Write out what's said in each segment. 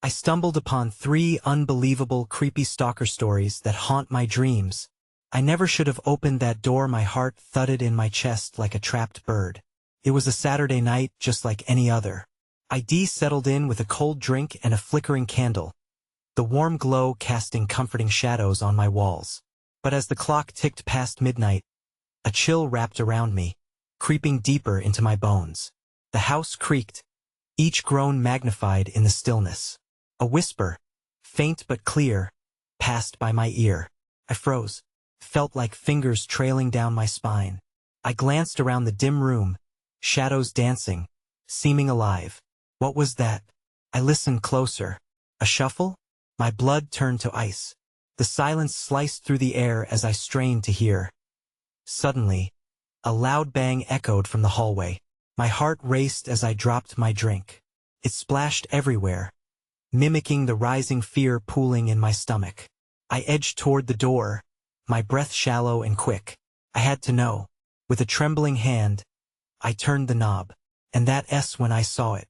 I stumbled upon 3 unbelievable creepy stalker stories that haunt my dreams. I never should have opened that door. My heart thudded in my chest like a trapped bird. It was a Saturday night just like any other. I settled in with a cold drink and a flickering candle, the warm glow casting comforting shadows on my walls. But as the clock ticked past midnight, a chill wrapped around me, creeping deeper into my bones. The house creaked, each groan magnified in the stillness. A whisper, faint but clear, passed by my ear. I froze, felt like fingers trailing down my spine. I glanced around the dim room, shadows dancing, seeming alive. What was that? I listened closer. A shuffle? My blood turned to ice. The silence sliced through the air as I strained to hear. Suddenly, a loud bang echoed from the hallway. My heart raced as I dropped my drink. It splashed everywhere, mimicking the rising fear pooling in my stomach. I edged toward the door, my breath shallow and quick. I had to know. With a trembling hand, I turned the knob. And when I saw it.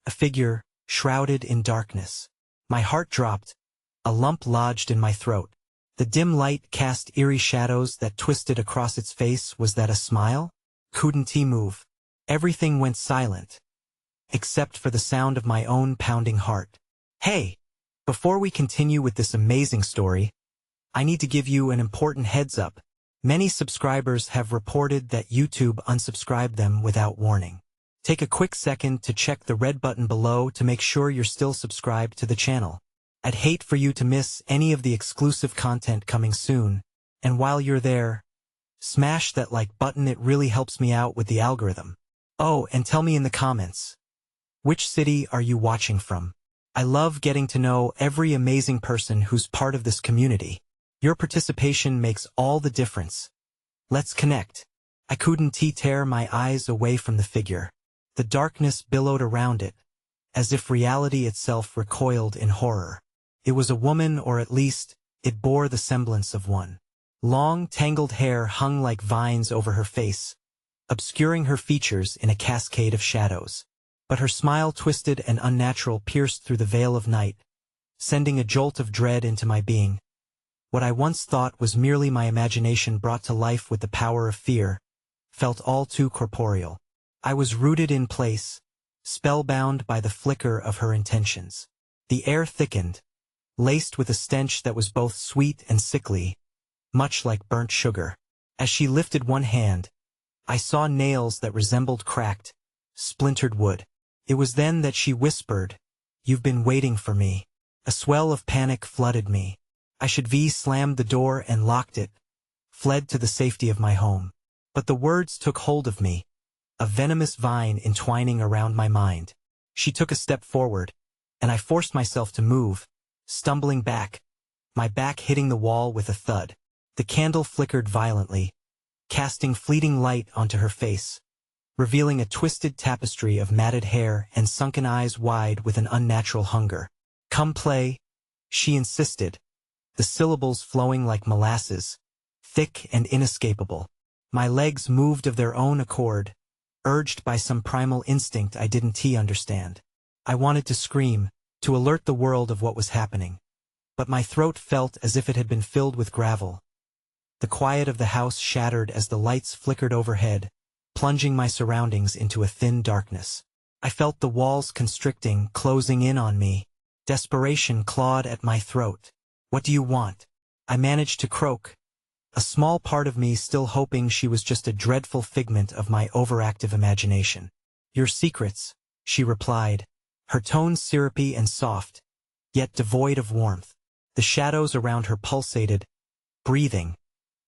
A figure, shrouded in darkness. My heart dropped. A lump lodged in my throat. The dim light cast eerie shadows that twisted across its face. Was that a smile? Couldn't he move? Everything went silent, except for the sound of my own pounding heart. Hey! Before we continue with this amazing story, I need to give you an important heads up. Many subscribers have reported that YouTube unsubscribed them without warning. Take a quick second to check the red button below to make sure you're still subscribed to the channel. I'd hate for you to miss any of the exclusive content coming soon, and while you're there, smash that like button. It really helps me out with the algorithm. Oh, and tell me in the comments, which city are you watching from? I love getting to know every amazing person who's part of this community. Your participation makes all the difference. Let's connect. I couldn't tear my eyes away from the figure. The darkness billowed around it, as if reality itself recoiled in horror. It was a woman, or at least, it bore the semblance of one. Long, tangled hair hung like vines over her face, obscuring her features in a cascade of shadows. But her smile, twisted and unnatural, pierced through the veil of night, sending a jolt of dread into my being. What I once thought was merely my imagination brought to life with the power of fear, felt all too corporeal. I was rooted in place, spellbound by the flicker of her intentions. The air thickened, laced with a stench that was both sweet and sickly, much like burnt sugar. As she lifted one hand, I saw nails that resembled cracked, splintered wood. It was then that she whispered, "You've been waiting for me." A swell of panic flooded me. I slammed the door and locked it, fled to the safety of my home. But the words took hold of me, a venomous vine entwining around my mind. She took a step forward, and I forced myself to move, stumbling back, my back hitting the wall with a thud. The candle flickered violently, casting fleeting light onto her face, revealing a twisted tapestry of matted hair and sunken eyes wide with an unnatural hunger. "Come play," she insisted, the syllables flowing like molasses, thick and inescapable. My legs moved of their own accord, urged by some primal instinct I didn't understand. I wanted to scream, to alert the world of what was happening. But my throat felt as if it had been filled with gravel. The quiet of the house shattered as the lights flickered overhead, plunging my surroundings into a thin darkness. I felt the walls constricting, closing in on me. Desperation clawed at my throat. "What do you want?" I managed to croak, a small part of me still hoping she was just a dreadful figment of my overactive imagination. "Your secrets," she replied, her tone syrupy and soft, yet devoid of warmth. The shadows around her pulsated, breathing,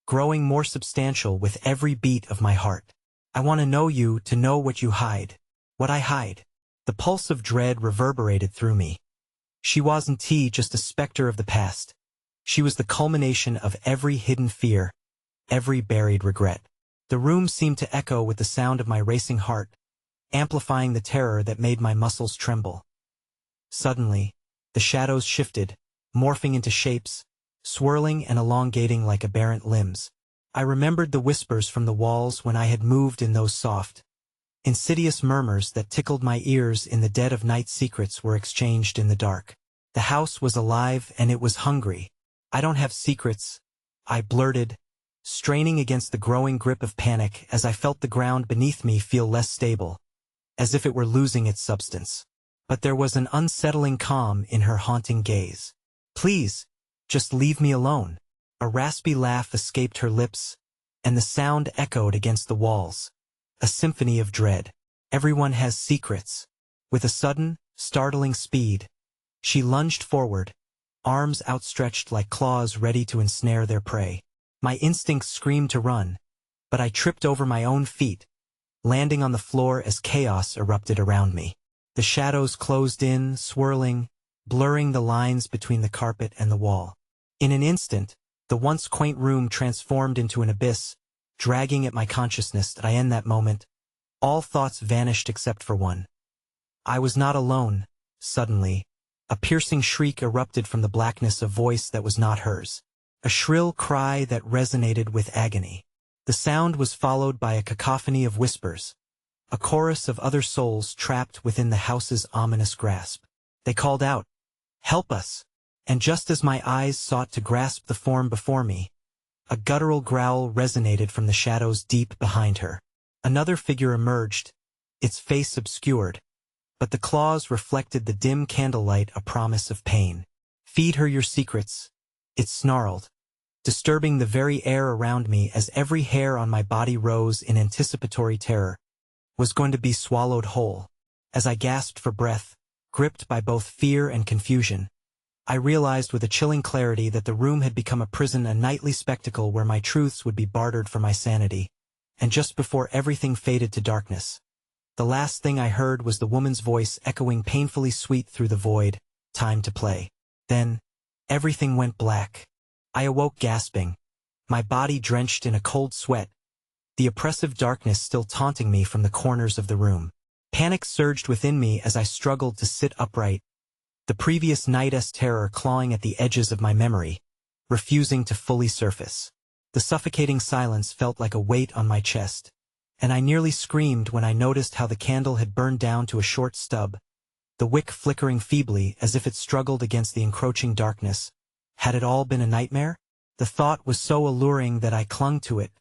growing more substantial with every beat of my heart. "I want to know you, to know what you hide." "What I hide?" The pulse of dread reverberated through me. She wasn't just a specter of the past. She was the culmination of every hidden fear, every buried regret. The room seemed to echo with the sound of my racing heart, amplifying the terror that made my muscles tremble. Suddenly, the shadows shifted, morphing into shapes, swirling and elongating like aberrant limbs. I remembered the whispers from the walls when I had moved in. Those soft, insidious murmurs that tickled my ears in the dead of night. Secrets were exchanged in the dark. The house was alive and it was hungry. "I don't have secrets," I blurted, straining against the growing grip of panic as I felt the ground beneath me feel less stable, as if it were losing its substance. But there was an unsettling calm in her haunting gaze. "Please, just leave me alone." A raspy laugh escaped her lips, and the sound echoed against the walls. A symphony of dread. "Everyone has secrets." With a sudden, startling speed, she lunged forward, arms outstretched like claws ready to ensnare their prey. My instincts screamed to run, but I tripped over my own feet, landing on the floor as chaos erupted around me. The shadows closed in, swirling, blurring the lines between the carpet and the wall. In an instant, the once quaint room transformed into an abyss, dragging at my consciousness. In that moment, all thoughts vanished except for one. I was not alone. Suddenly, a piercing shriek erupted from the blackness, a voice that was not hers. A shrill cry that resonated with agony. The sound was followed by a cacophony of whispers, a chorus of other souls trapped within the house's ominous grasp. They called out, "Help us!" And just as my eyes sought to grasp the form before me, a guttural growl resonated from the shadows deep behind her. Another figure emerged, its face obscured, but the claws reflected the dim candlelight, a promise of pain. "Feed her your secrets," it snarled, disturbing the very air around me as every hair on my body rose in anticipatory terror. Was going to be swallowed whole. As I gasped for breath, gripped by both fear and confusion, I realized with a chilling clarity that the room had become a prison, a nightly spectacle where my truths would be bartered for my sanity. And just before everything faded to darkness, the last thing I heard was the woman's voice echoing painfully sweet through the void, "Time to play." Then, everything went black. I awoke gasping, my body drenched in a cold sweat, the oppressive darkness still taunting me from the corners of the room. Panic surged within me as I struggled to sit upright, the previous night's terror clawing at the edges of my memory, refusing to fully surface. The suffocating silence felt like a weight on my chest, and I nearly screamed when I noticed how the candle had burned down to a short stub, the wick flickering feebly as if it struggled against the encroaching darkness. Had it all been a nightmare? The thought was so alluring that I clung to it,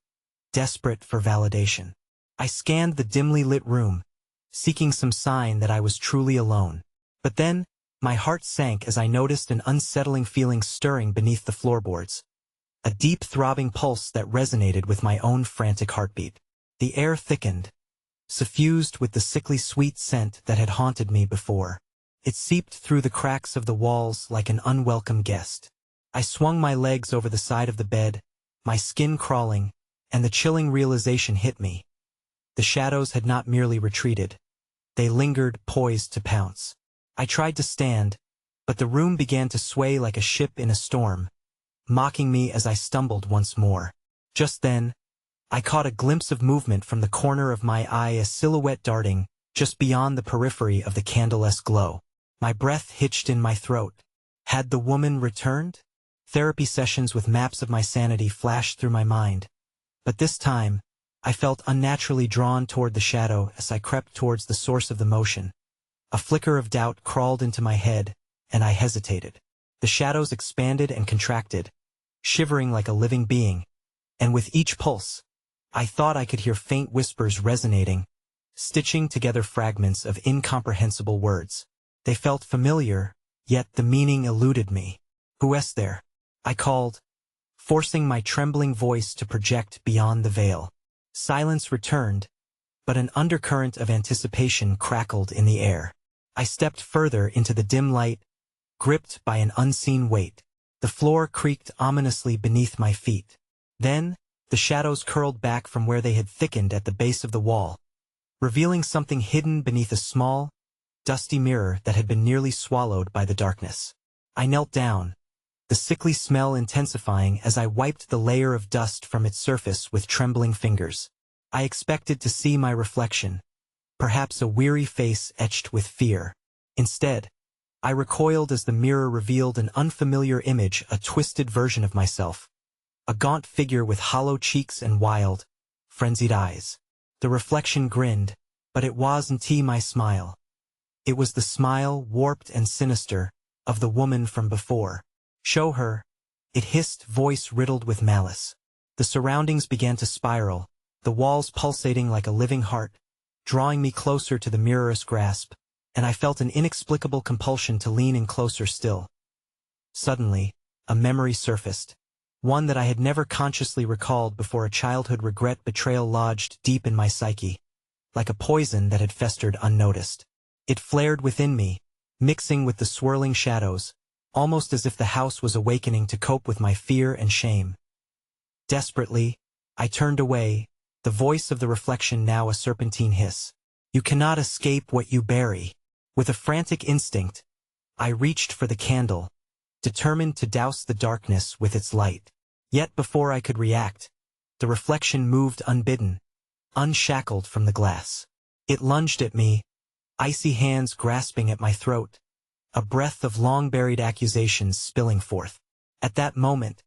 desperate for validation. I scanned the dimly lit room, seeking some sign that I was truly alone. But then, my heart sank as I noticed an unsettling feeling stirring beneath the floorboards. A deep throbbing pulse that resonated with my own frantic heartbeat. The air thickened, suffused with the sickly sweet scent that had haunted me before. It seeped through the cracks of the walls like an unwelcome guest. I swung my legs over the side of the bed, my skin crawling, and the chilling realization hit me. The shadows had not merely retreated. They lingered, poised to pounce. I tried to stand, but the room began to sway like a ship in a storm, mocking me as I stumbled once more. Just then, I caught a glimpse of movement from the corner of my eye, a silhouette darting just beyond the periphery of the candleless glow. My breath hitched in my throat. Had the woman returned? Therapy sessions with maps of my sanity flashed through my mind, but this time, I felt unnaturally drawn toward the shadow as I crept towards the source of the motion. A flicker of doubt crawled into my head, and I hesitated. The shadows expanded and contracted, shivering like a living being, and with each pulse, I thought I could hear faint whispers resonating, stitching together fragments of incomprehensible words. They felt familiar, yet the meaning eluded me. "Who's there?" I called, forcing my trembling voice to project beyond the veil. Silence returned, but an undercurrent of anticipation crackled in the air. I stepped further into the dim light, gripped by an unseen weight. The floor creaked ominously beneath my feet. Then, the shadows curled back from where they had thickened at the base of the wall, revealing something hidden beneath a small, dusty mirror that had been nearly swallowed by the darkness. I knelt down, the sickly smell intensifying as I wiped the layer of dust from its surface with trembling fingers. I expected to see my reflection, perhaps a weary face etched with fear. Instead, I recoiled as the mirror revealed an unfamiliar image, a twisted version of myself, a gaunt figure with hollow cheeks and wild, frenzied eyes. The reflection grinned, but it wasn't my smile. It was the smile, warped and sinister, of the woman from before. Show her, it hissed, voice riddled with malice. The surroundings began to spiral, the walls pulsating like a living heart, drawing me closer to the mirror's grasp, and I felt an inexplicable compulsion to lean in closer still. Suddenly, a memory surfaced, one that I had never consciously recalled before. A childhood regret betrayal lodged deep in my psyche, like a poison that had festered unnoticed. It flared within me, mixing with the swirling shadows, almost as if the house was awakening to cope with my fear and shame. Desperately, I turned away, the voice of the reflection now a serpentine hiss. You cannot escape what you bury. With a frantic instinct, I reached for the candle, determined to douse the darkness with its light. Yet before I could react, the reflection moved unbidden, unshackled from the glass. It lunged at me, icy hands grasping at my throat, a breath of long-buried accusations spilling forth. At that moment,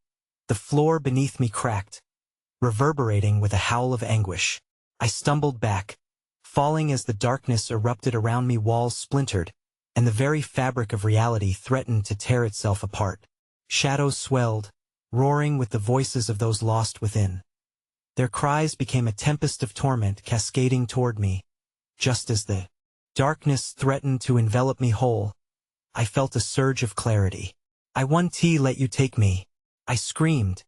the floor beneath me cracked, reverberating with a howl of anguish. I stumbled back, falling as the darkness erupted around me. Walls splintered, and the very fabric of reality threatened to tear itself apart. Shadows swelled, roaring with the voices of those lost within. Their cries became a tempest of torment cascading toward me. Just as the darkness threatened to envelop me whole, I felt a surge of clarity. I won't let you take me, I screamed,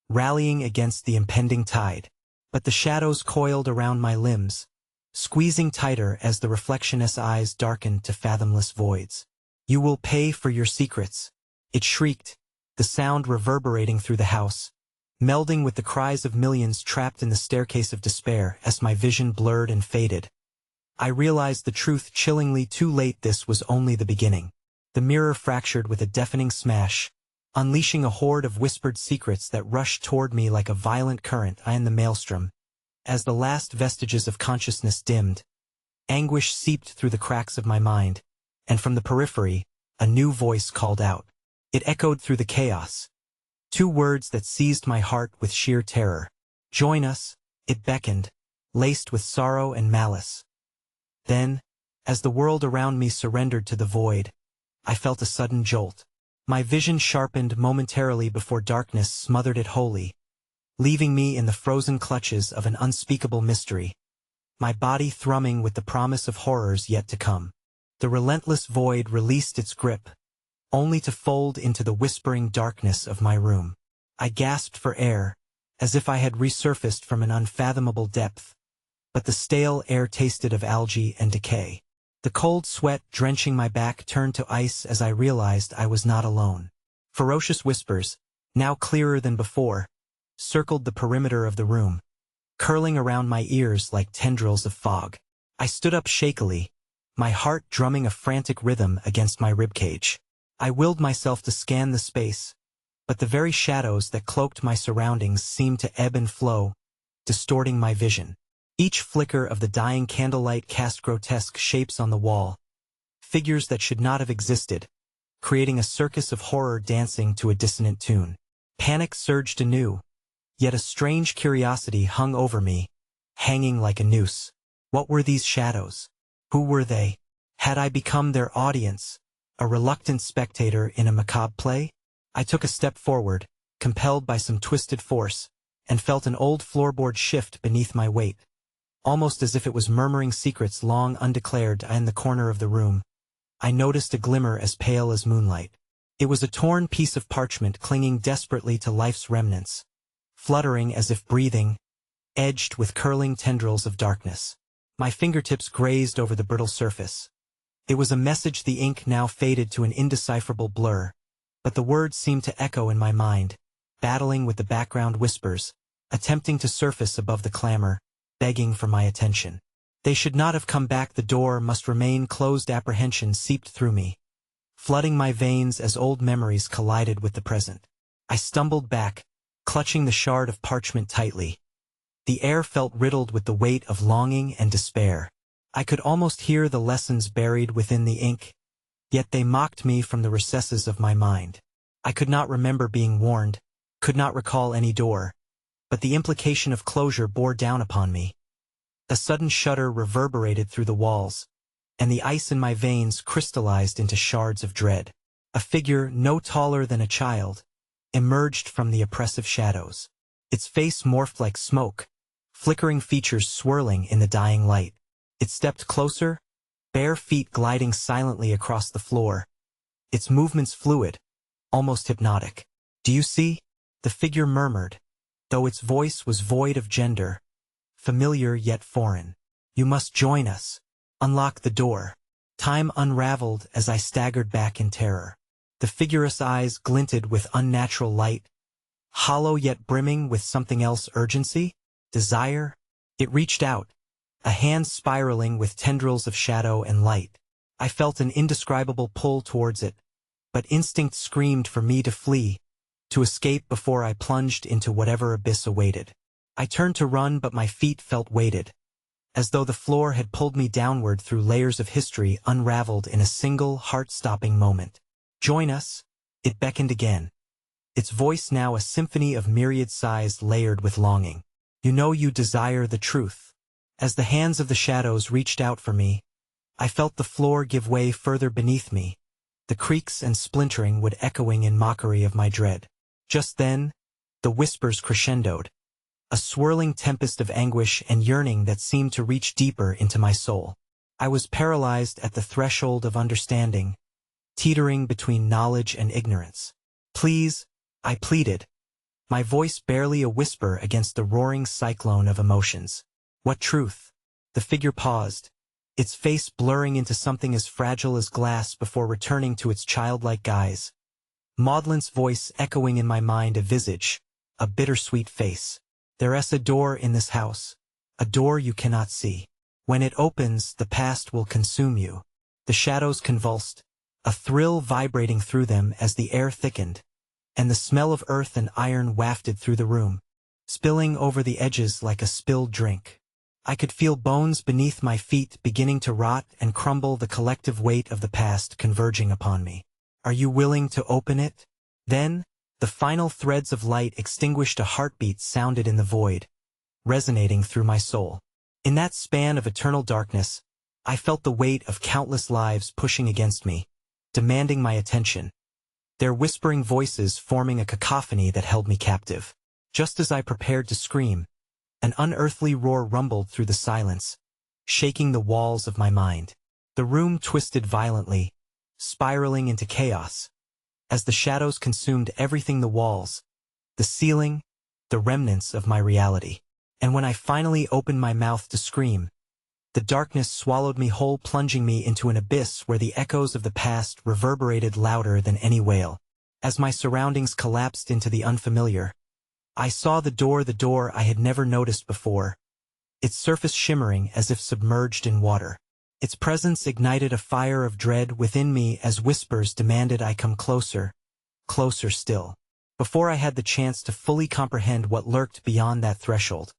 rallying against the impending tide. But the shadows coiled around my limbs, squeezing tighter as the reflection's eyes darkened to fathomless voids. You will pay for your secrets, it shrieked, the sound reverberating through the house, melding with the cries of millions trapped in the staircase of despair. As my vision blurred and faded, I realized the truth chillingly too late. This was only the beginning. The mirror fractured with a deafening smash, unleashing a horde of whispered secrets that rushed toward me like a violent current in the maelstrom. As the last vestiges of consciousness dimmed, anguish seeped through the cracks of my mind, and from the periphery, a new voice called out. It echoed through the chaos. Two words that seized my heart with sheer terror. Join us, it beckoned, laced with sorrow and malice. Then, as the world around me surrendered to the void, I felt a sudden jolt. My vision sharpened momentarily before darkness smothered it wholly, leaving me in the frozen clutches of an unspeakable mystery, my body thrumming with the promise of horrors yet to come. The relentless void released its grip, only to fold into the whispering darkness of my room. I gasped for air, as if I had resurfaced from an unfathomable depth, but the stale air tasted of algae and decay. The cold sweat drenching my back turned to ice as I realized I was not alone. Ferocious whispers, now clearer than before, circled the perimeter of the room, curling around my ears like tendrils of fog. I stood up shakily, my heart drumming a frantic rhythm against my ribcage. I willed myself to scan the space, but the very shadows that cloaked my surroundings seemed to ebb and flow, distorting my vision. Each flicker of the dying candlelight cast grotesque shapes on the wall, figures that should not have existed, creating a circus of horror dancing to a dissonant tune. Panic surged anew, yet a strange curiosity hung over me, hanging like a noose. What were these shadows? Who were they? Had I become their audience, a reluctant spectator in a macabre play? I took a step forward, compelled by some twisted force, and felt an old floorboard shift beneath my weight, almost as if it was murmuring secrets long undeclared. In the corner of the room, I noticed a glimmer as pale as moonlight. It was a torn piece of parchment clinging desperately to life's remnants, fluttering as if breathing, edged with curling tendrils of darkness. My fingertips grazed over the brittle surface. It was a message, the ink now faded to an indecipherable blur, but the words seemed to echo in my mind, battling with the background whispers, attempting to surface above the clamor, begging for my attention. They should not have come back. The door must remain closed. Apprehension seeped through me, flooding my veins as old memories collided with the present. I stumbled back, clutching the shard of parchment tightly. The air felt riddled with the weight of longing and despair. I could almost hear the lessons buried within the ink, yet they mocked me from the recesses of my mind. I could not remember being warned, could not recall any door, but the implication of closure bore down upon me. A sudden shudder reverberated through the walls, and the ice in my veins crystallized into shards of dread. A figure no taller than a child emerged from the oppressive shadows. Its face morphed like smoke, flickering features swirling in the dying light. It stepped closer, bare feet gliding silently across the floor, its movements fluid, almost hypnotic. "Do you see?" the figure murmured, though its voice was void of gender, familiar yet foreign. "You must join us. Unlock the door." Time unraveled as I staggered back in terror. The figure's eyes glinted with unnatural light, hollow yet brimming with something else: urgency, desire. It reached out, a hand spiraling with tendrils of shadow and light. I felt an indescribable pull towards it, but instinct screamed for me to flee, to escape before I plunged into whatever abyss awaited. I turned to run, but my feet felt weighted, as though the floor had pulled me downward through layers of history unraveled in a single heart-stopping moment. "Join us," it beckoned again, its voice now a symphony of myriad sighs layered with longing. "You know you desire the truth." As the hands of the shadows reached out for me, I felt the floor give way further beneath me, the creaks and splintering would echoing in mockery of my dread. Just then, the whispers crescendoed, a swirling tempest of anguish and yearning that seemed to reach deeper into my soul. I was paralyzed at the threshold of understanding, teetering between knowledge and ignorance. "Please," I pleaded, my voice barely a whisper against the roaring cyclone of emotions. "What truth?" The figure paused, its face blurring into something as fragile as glass before returning to its childlike guise. Maudlin's voice echoing in my mind: a visage, a bittersweet face. "There's a door in this house, a door you cannot see. When it opens, the past will consume you." The shadows convulsed, a thrill vibrating through them as the air thickened, and the smell of earth and iron wafted through the room, spilling over the edges like a spilled drink. I could feel bones beneath my feet beginning to rot and crumble, the collective weight of the past converging upon me. "Are you willing to open it?" Then, the final threads of light extinguished, a heartbeat sounded in the void, resonating through my soul. In that span of eternal darkness, I felt the weight of countless lives pushing against me, demanding my attention, their whispering voices forming a cacophony that held me captive. Just as I prepared to scream, an unearthly roar rumbled through the silence, shaking the walls of my mind. The room twisted violently, spiraling into chaos, as the shadows consumed everything: the walls, the ceiling, the remnants of my reality. And when I finally opened my mouth to scream, the darkness swallowed me whole, plunging me into an abyss where the echoes of the past reverberated louder than any wail. As my surroundings collapsed into the unfamiliar, I saw the door I had never noticed before, its surface shimmering as if submerged in water. Its presence ignited a fire of dread within me as whispers demanded I come closer, closer still. Before I had the chance to fully comprehend what lurked beyond that threshold,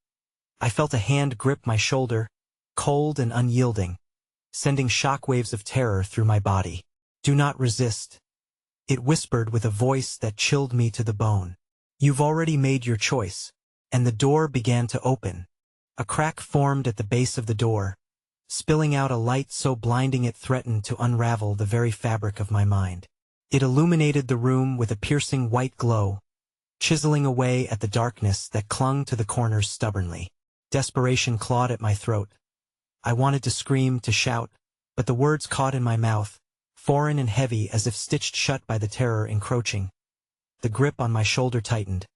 I felt a hand grip my shoulder, cold and unyielding, sending shockwaves of terror through my body. "Do not resist," it whispered with a voice that chilled me to the bone. "You've already made your choice." And the door began to open. A crack formed at the base of the door, spilling out a light so blinding it threatened to unravel the very fabric of my mind. It illuminated the room with a piercing white glow, chiseling away at the darkness that clung to the corners stubbornly. Desperation clawed at my throat. I wanted to scream, to shout, but the words caught in my mouth, foreign and heavy as if stitched shut by the terror encroaching. The grip on my shoulder tightened,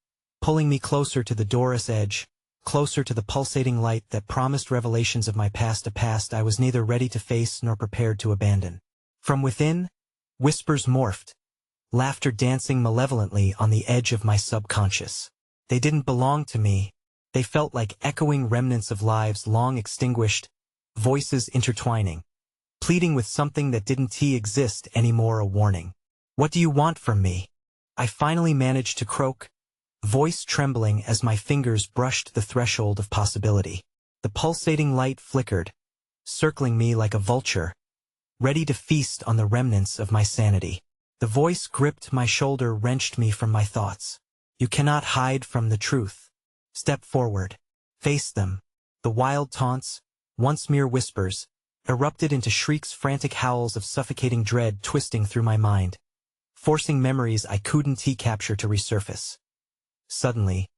pulling me closer to the door's edge, closer to the pulsating light that promised revelations of my past, a past I was neither ready to face nor prepared to abandon. From within, whispers morphed, laughter dancing malevolently on the edge of my subconscious. They didn't belong to me. They felt like echoing remnants of lives long extinguished, voices intertwining, pleading with something that didn't exist anymore, a warning. "What do you want from me?" I finally managed to croak, voice trembling as my fingers brushed the threshold of possibility. The pulsating light flickered, circling me like a vulture, ready to feast on the remnants of my sanity. The voice gripped my shoulder, wrenched me from my thoughts. "You cannot hide from the truth. Step forward. Face them." The wild taunts, once mere whispers, erupted into shrieks, frantic howls of suffocating dread twisting through my mind, forcing memories I couldn't capture to resurface. Suddenly,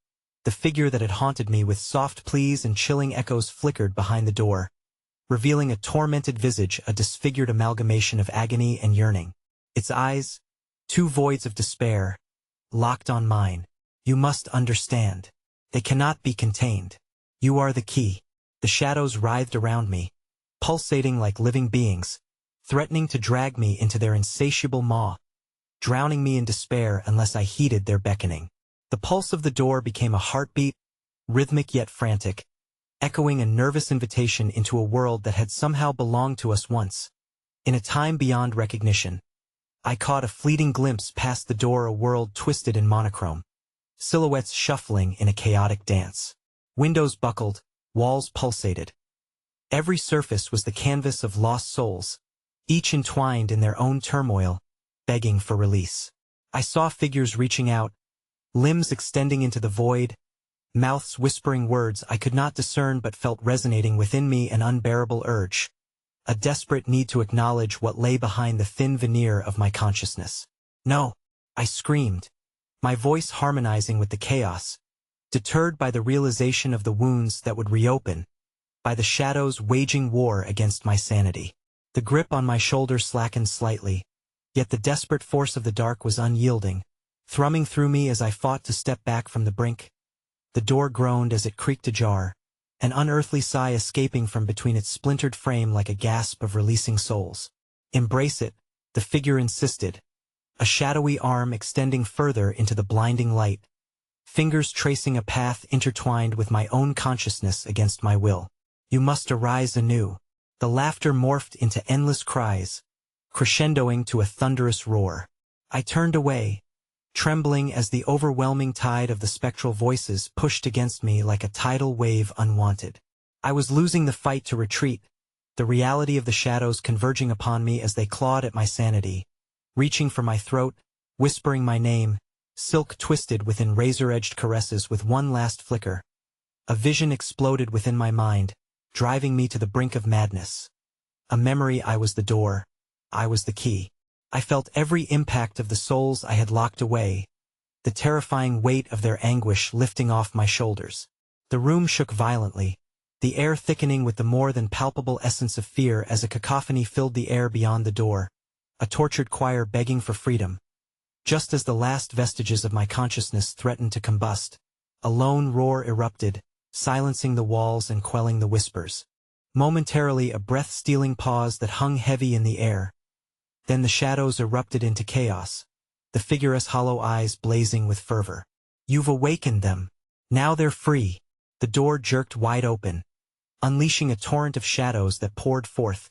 the figure that had haunted me with soft pleas and chilling echoes flickered behind the door, revealing a tormented visage, a disfigured amalgamation of agony and yearning. Its eyes, two voids of despair, locked on mine. You must understand. They cannot be contained. You are the key. The shadows writhed around me, pulsating like living beings, threatening to drag me into their insatiable maw, drowning me in despair unless I heeded their beckoning. The pulse of the door became a heartbeat, rhythmic yet frantic, echoing a nervous invitation into a world that had somehow belonged to us once. In a time beyond recognition, I caught a fleeting glimpse past the door, a world twisted in monochrome, silhouettes shuffling in a chaotic dance. Windows buckled, walls pulsated. Every surface was the canvas of lost souls, each entwined in their own turmoil, begging for release. I saw figures reaching out, limbs extending into the void, mouths whispering words I could not discern but felt resonating within me, an unbearable urge, a desperate need to acknowledge what lay behind the thin veneer of my consciousness. No, I screamed, my voice harmonizing with the chaos, deterred by the realization of the wounds that would reopen, by the shadows waging war against my sanity. The grip on my shoulder slackened slightly, yet the desperate force of the dark was unyielding, thrumming through me as I fought to step back from the brink. The door groaned as it creaked ajar, an unearthly sigh escaping from between its splintered frame like a gasp of releasing souls. Embrace it, the figure insisted, a shadowy arm extending further into the blinding light, fingers tracing a path intertwined with my own consciousness against my will. You must arise anew. The laughter morphed into endless cries, crescendoing to a thunderous roar. I turned away, trembling as the overwhelming tide of the spectral voices pushed against me like a tidal wave unwanted. I was losing the fight to retreat, the reality of the shadows converging upon me as they clawed at my sanity, reaching for my throat, whispering my name, silk twisted within razor-edged caresses. With one last flicker, a vision exploded within my mind, driving me to the brink of madness. A memory. I was the door. I was the key. I felt every impact of the souls I had locked away, the terrifying weight of their anguish lifting off my shoulders. The room shook violently, the air thickening with the more than palpable essence of fear as a cacophony filled the air beyond the door, a tortured choir begging for freedom. Just as the last vestiges of my consciousness threatened to combust, a lone roar erupted, silencing the walls and quelling the whispers. Momentarily, a breath-stealing pause that hung heavy in the air. Then the shadows erupted into chaos, the figure's hollow eyes blazing with fervor. You've awakened them. Now they're free. The door jerked wide open, unleashing a torrent of shadows that poured forth,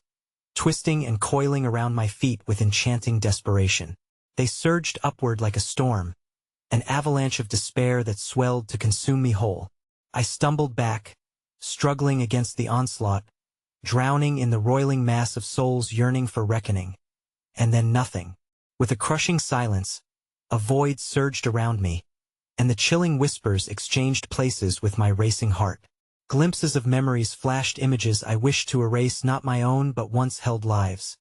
twisting and coiling around my feet with enchanting desperation. They surged upward like a storm, an avalanche of despair that swelled to consume me whole. I stumbled back, struggling against the onslaught, drowning in the roiling mass of souls yearning for reckoning. And then nothing. With a crushing silence, a void surged around me, and the chilling whispers exchanged places with my racing heart. Glimpses of memories flashed, images I wished to erase, not my own but once held lives,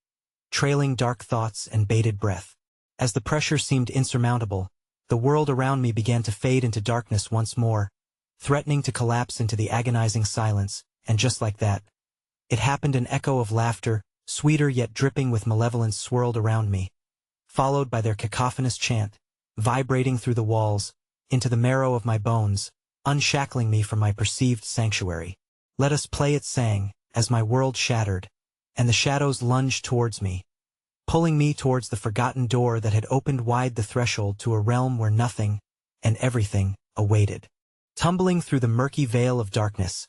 trailing dark thoughts and bated breath. As the pressure seemed insurmountable, the world around me began to fade into darkness once more, threatening to collapse into the agonizing silence, and just like that, it happened. An echo of laughter, sweeter yet dripping with malevolence, swirled around me, followed by their cacophonous chant, vibrating through the walls, into the marrow of my bones, unshackling me from my perceived sanctuary. Let us play, it sang, as my world shattered, and the shadows lunged towards me, pulling me towards the forgotten door that had opened wide the threshold to a realm where nothing, and everything, awaited. Tumbling through the murky veil of darkness,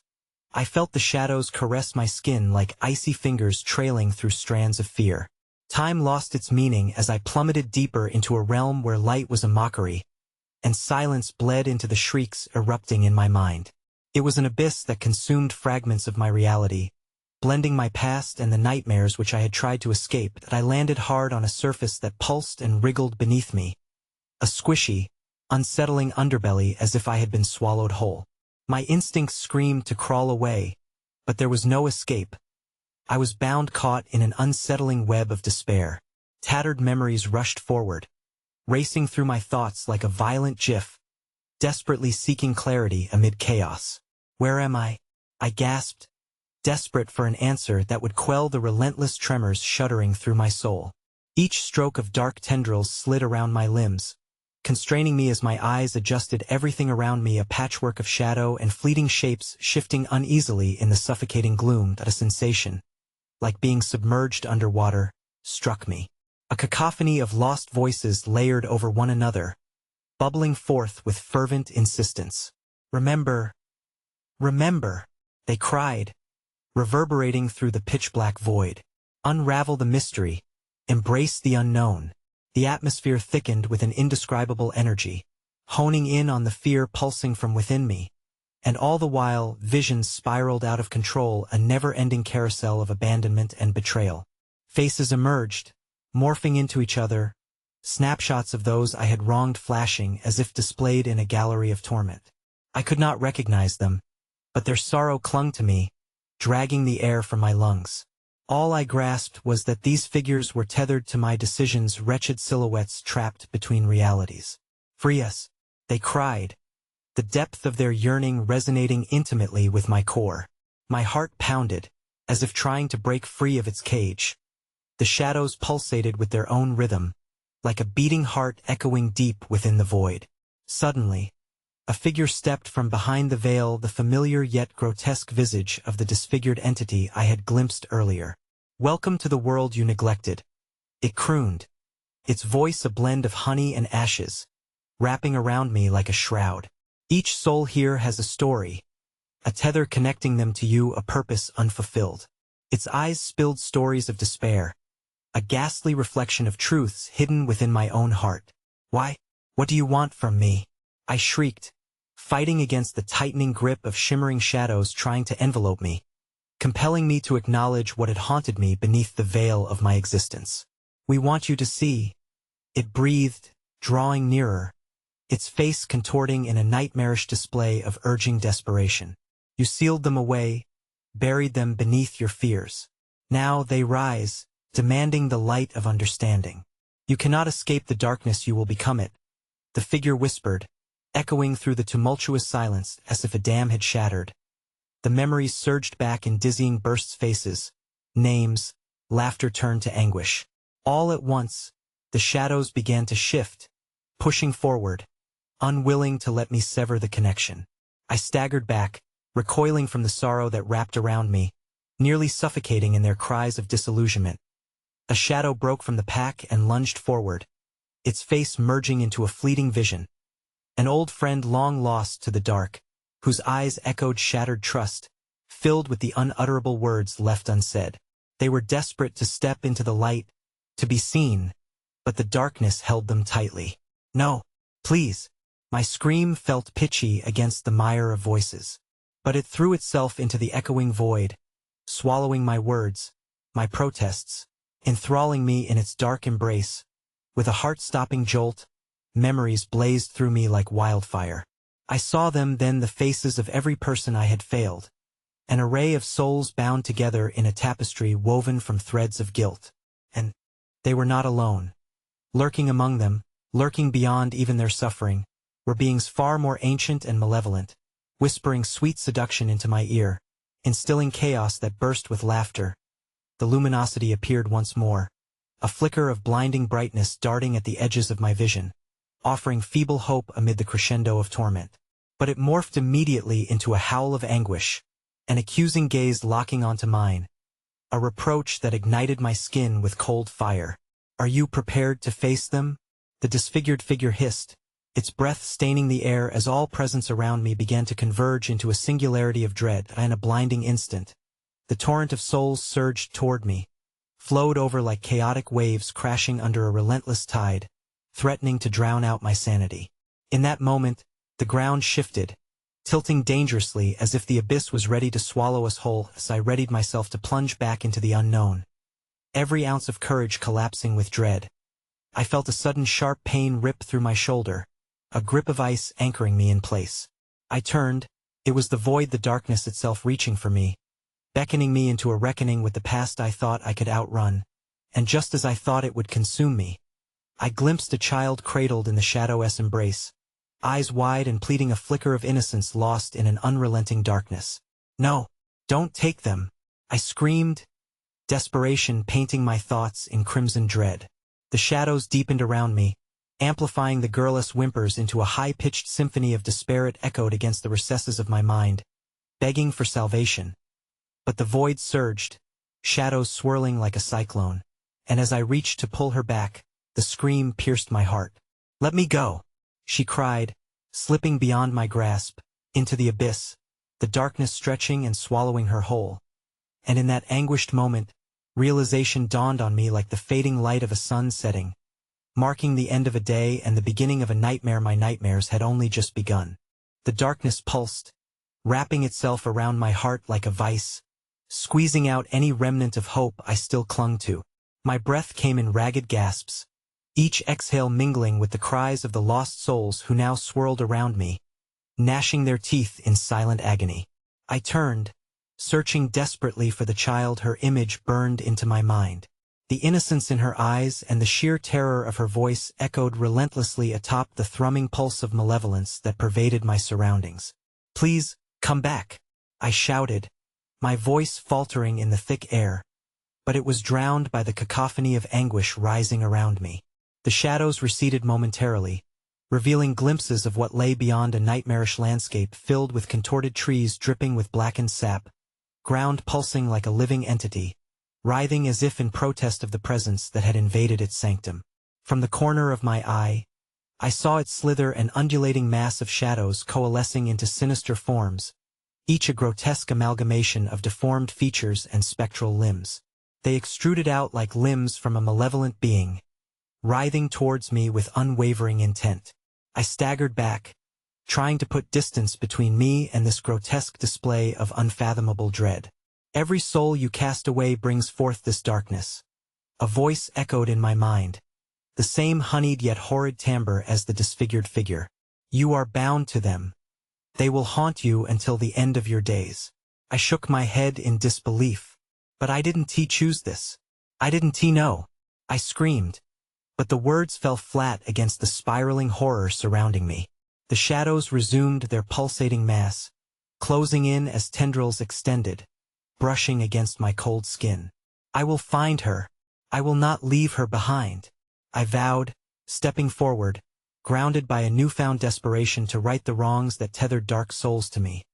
I felt the shadows caress my skin like icy fingers trailing through strands of fear. Time lost its meaning as I plummeted deeper into a realm where light was a mockery, and silence bled into the shrieks erupting in my mind. It was an abyss that consumed fragments of my reality, blending my past and the nightmares which I had tried to escape. That I landed hard on a surface that pulsed and wriggled beneath me, a squishy, unsettling underbelly, as if I had been swallowed whole. My instincts screamed to crawl away, but there was no escape. I was bound, caught in an unsettling web of despair. Tattered memories rushed forward, racing through my thoughts like a violent GIF, desperately seeking clarity amid chaos. Where am I? I gasped, desperate for an answer that would quell the relentless tremors shuddering through my soul. Each stroke of dark tendrils slid around my limbs, constraining me as my eyes adjusted everything around me, a patchwork of shadow and fleeting shapes shifting uneasily in the suffocating gloom. That a sensation, like being submerged underwater, struck me. A cacophony of lost voices layered over one another, bubbling forth with fervent insistence. Remember, remember, they cried, reverberating through the pitch-black void. Unravel the mystery, embrace the unknown. The atmosphere thickened with an indescribable energy, honing in on the fear pulsing from within me. And all the while, visions spiraled out of control, a never-ending carousel of abandonment and betrayal. Faces emerged, morphing into each other, snapshots of those I had wronged flashing as if displayed in a gallery of torment. I could not recognize them, but their sorrow clung to me, dragging the air from my lungs. All I grasped was that these figures were tethered to my decisions, wretched silhouettes trapped between realities. Free us, they cried, the depth of their yearning resonating intimately with my core. My heart pounded, as if trying to break free of its cage. The shadows pulsated with their own rhythm, like a beating heart echoing deep within the void. Suddenly, a figure stepped from behind the veil, the familiar yet grotesque visage of the disfigured entity I had glimpsed earlier. Welcome to the world you neglected, it crooned, its voice a blend of honey and ashes, wrapping around me like a shroud. Each soul here has a story, a tether connecting them to you, a purpose unfulfilled. Its eyes spilled stories of despair, a ghastly reflection of truths hidden within my own heart. Why? What do you want from me? I shrieked, fighting against the tightening grip of shimmering shadows trying to envelope me, compelling me to acknowledge what had haunted me beneath the veil of my existence. We want you to see, it breathed, drawing nearer, its face contorting in a nightmarish display of urging desperation. You sealed them away, buried them beneath your fears. Now they rise, demanding the light of understanding. You cannot escape the darkness, you will become it. The figure whispered, echoing through the tumultuous silence as if a dam had shattered. The memories surged back in dizzying bursts, faces, names, laughter turned to anguish. All at once, the shadows began to shift, pushing forward, unwilling to let me sever the connection. I staggered back, recoiling from the sorrow that wrapped around me, nearly suffocating in their cries of disillusionment. A shadow broke from the pack and lunged forward, its face merging into a fleeting vision. An old friend long lost to the dark, whose eyes echoed shattered trust, filled with the unutterable words left unsaid. They were desperate to step into the light, to be seen, but the darkness held them tightly. No, please. My scream felt pitchy against the mire of voices, but it threw itself into the echoing void, swallowing my words, my protests, enthralling me in its dark embrace. With a heart-stopping jolt, memories blazed through me like wildfire. I saw them then, the faces of every person I had failed, an array of souls bound together in a tapestry woven from threads of guilt. And they were not alone. Lurking among them, lurking beyond even their suffering, were beings far more ancient and malevolent, whispering sweet seduction into my ear, instilling chaos that burst with laughter. The luminosity appeared once more, a flicker of blinding brightness darting at the edges of my vision, offering feeble hope amid the crescendo of torment. But it morphed immediately into a howl of anguish, an accusing gaze locking onto mine, a reproach that ignited my skin with cold fire. Are you prepared to face them? The disfigured figure hissed, its breath staining the air as all presence around me began to converge into a singularity of dread. In a blinding instant, the torrent of souls surged toward me, flowed over like chaotic waves crashing under a relentless tide, threatening to drown out my sanity. In that moment, the ground shifted, tilting dangerously as if the abyss was ready to swallow us whole as I readied myself to plunge back into the unknown, every ounce of courage collapsing with dread. I felt a sudden sharp pain rip through my shoulder, a grip of ice anchoring me in place. I turned, it was the void, the darkness itself reaching for me, beckoning me into a reckoning with the past I thought I could outrun, and just as I thought it would consume me, I glimpsed a child cradled in the shadow's embrace, eyes wide and pleading, a flicker of innocence lost in an unrelenting darkness. "No, don't take them," I screamed, desperation painting my thoughts in crimson dread. The shadows deepened around me, amplifying the girl's whimpers into a high-pitched symphony of despair. It echoed against the recesses of my mind, begging for salvation. But the void surged, shadows swirling like a cyclone, and as I reached to pull her back, the scream pierced my heart. "Let me go," she cried, slipping beyond my grasp, into the abyss, the darkness stretching and swallowing her whole. And in that anguished moment, realization dawned on me like the fading light of a sun setting, marking the end of a day and the beginning of a nightmare. My nightmares had only just begun. The darkness pulsed, wrapping itself around my heart like a vice, squeezing out any remnant of hope I still clung to. My breath came in ragged gasps, each exhale mingling with the cries of the lost souls who now swirled around me, gnashing their teeth in silent agony. I turned, searching desperately for the child. Her image burned into my mind. The innocence in her eyes and the sheer terror of her voice echoed relentlessly atop the thrumming pulse of malevolence that pervaded my surroundings. "Please, come back," I shouted, my voice faltering in the thick air, but it was drowned by the cacophony of anguish rising around me. The shadows receded momentarily, revealing glimpses of what lay beyond, a nightmarish landscape filled with contorted trees dripping with blackened sap, ground pulsing like a living entity, writhing as if in protest of the presence that had invaded its sanctum. From the corner of my eye, I saw it slither, an undulating mass of shadows coalescing into sinister forms, each a grotesque amalgamation of deformed features and spectral limbs. They extruded out like limbs from a malevolent being, writhing towards me with unwavering intent. I staggered back, trying to put distance between me and this grotesque display of unfathomable dread. "Every soul you cast away brings forth this darkness," a voice echoed in my mind, the same honeyed yet horrid timbre as the disfigured figure. "You are bound to them. They will haunt you until the end of your days." I shook my head in disbelief. "But I didn't choose this. I didn't know," I screamed. But the words fell flat against the spiraling horror surrounding me. The shadows resumed their pulsating mass, closing in as tendrils extended, brushing against my cold skin. "I will find her. I will not leave her behind," I vowed, stepping forward, grounded by a newfound desperation to right the wrongs that tethered dark souls to me.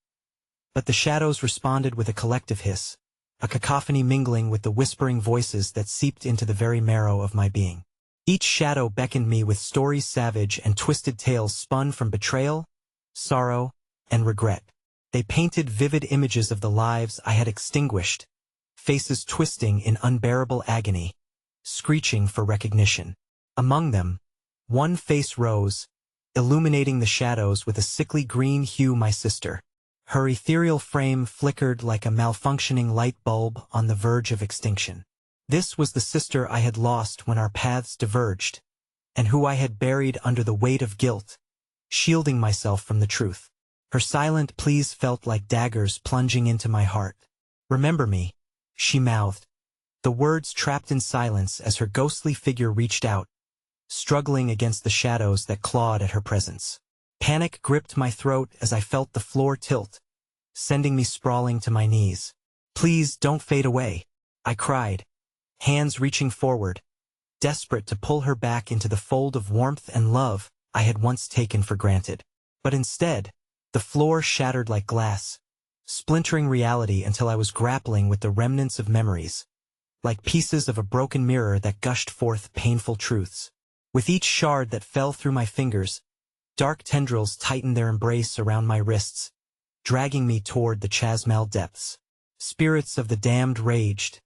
But the shadows responded with a collective hiss, a cacophony mingling with the whispering voices that seeped into the very marrow of my being. Each shadow beckoned me with stories savage and twisted tales spun from betrayal, sorrow, and regret. They painted vivid images of the lives I had extinguished, faces twisting in unbearable agony, screeching for recognition. Among them, one face rose, illuminating the shadows with a sickly green hue, my sister. Her ethereal frame flickered like a malfunctioning light bulb on the verge of extinction. This was the sister I had lost when our paths diverged, and who I had buried under the weight of guilt, shielding myself from the truth. Her silent pleas felt like daggers plunging into my heart. "Remember me," she mouthed, the words trapped in silence as her ghostly figure reached out, struggling against the shadows that clawed at her presence. Panic gripped my throat as I felt the floor tilt, sending me sprawling to my knees. "Please don't fade away," I cried, hands reaching forward, desperate to pull her back into the fold of warmth and love I had once taken for granted. But instead, the floor shattered like glass, splintering reality until I was grappling with the remnants of memories, like pieces of a broken mirror that gushed forth painful truths. With each shard that fell through my fingers, dark tendrils tightened their embrace around my wrists, dragging me toward the chasmal depths. Spirits of the damned raged,